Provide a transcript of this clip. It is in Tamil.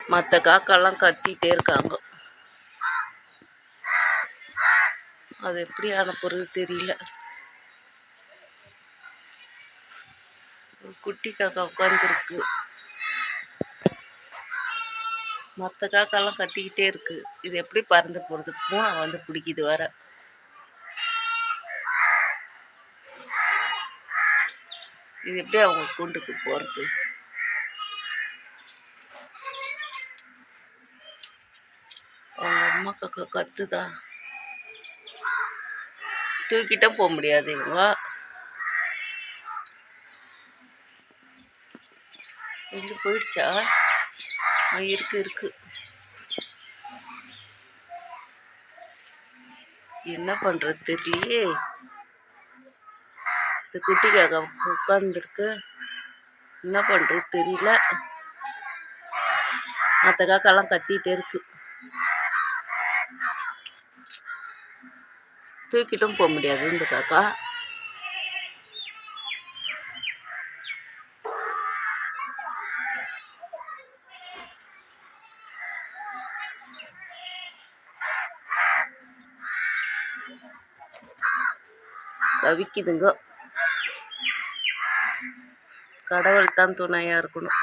மற்ற காக்காலாம் கத்திட்டே இருக்காங்க. அது எப்படி அனுப்புறது தெரியல. ஒரு குட்டி காக்கா உட்காந்துருக்கு. மற்ற காக்காலாம் கத்திக்கிட்டே இருக்கு. இது எப்படி பறந்து போகிறது? பூனை வந்து பிடிக்குது வேற. இது எப்படி அவங்க கூண்டுக்கு போகிறது? அவங்க அம்மா காக்கா கத்துதா? தூக்கிட்ட போக முடியாது இவங்க. எங்க போயிடுச்சா? இருக்கு. என்ன பண்றது தெரியலையே. இந்த குட்டி காக்கா உட்கார்ந்துருக்கு. என்ன பண்றது தெரியல. மற்ற காக்காலாம் கத்திட்டே இருக்கு. தூக்கிட்டும் போக முடியாது இந்த காக்கா. தவிக்குதுங்க. கடவுள் தான் துணையா இருக்கணும்.